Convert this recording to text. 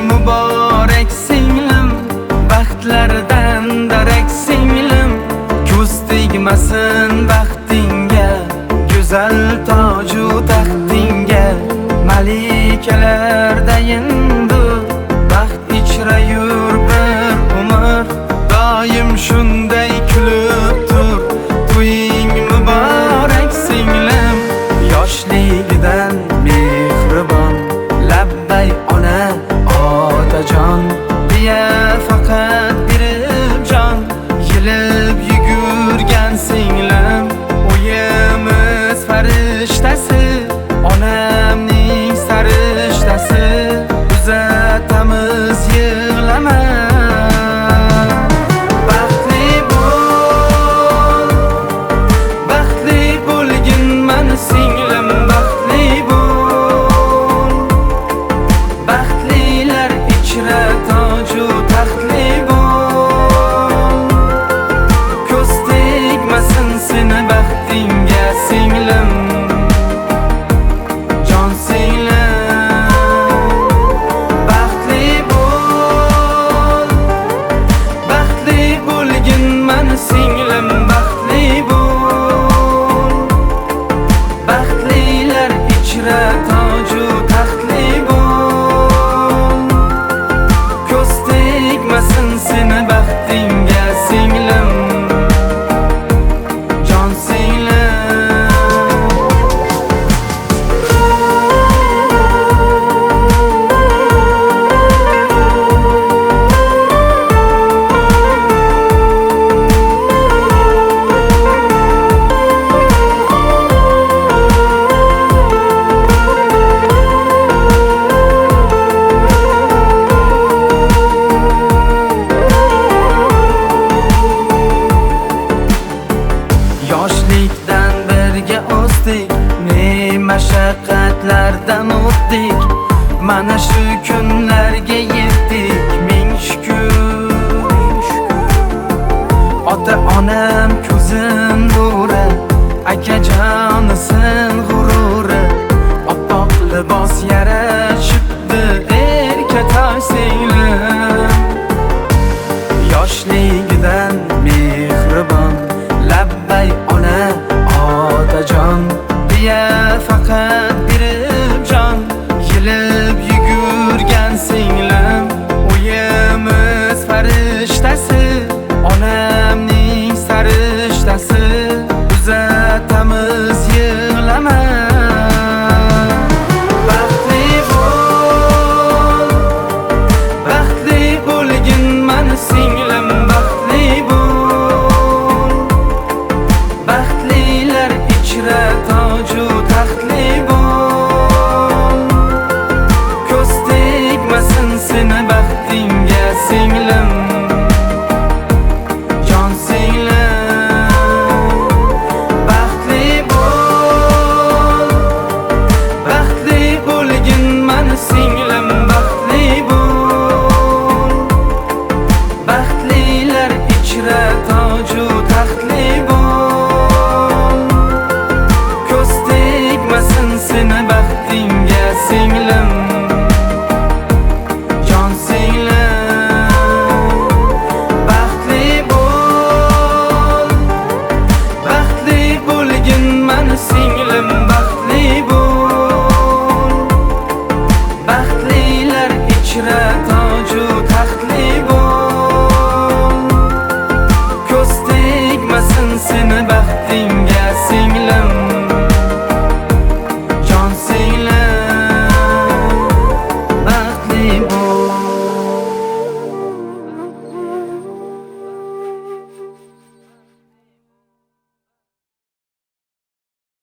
Mübarek singlim, baxtlardan darak singlim, ko'z tegmasin baxtingga, go'zal toju taxtingga. Malikalardayindir baxt ichra yur bir umr, doim shunday kulib tur. To'ying muborak singlim, yoshligidan mehribon, labbay ona otajon deya faqat berib jon, yilib yugurgan singlim, o'yimiz farishtasi, onamning sarishtasi, uzatamiz yig'lama. Baxtli bo'lgin mani singlim, baxtli bo'l, baxtlilar ichra toju taxtli bo'l, ko'z tegmasin seni baxtingga singlim, jon singlim. Baxtli bo'lgin mani singlim, baxtli bo'l, baxtlilar ichra toju taxtli bo'l, ko'z tegmasin seni baxtingga singlim, jon singlim. Yoshlikdan birga o'sdik, ne mashaqqatlardan o'tdik, mana shu kunlarga yetdik, ming shukr. Ota-onam ko'zim nuri, akajonisin g'ururi, oppoq libos yarashibdi erkatoy singlim. Yoshligidan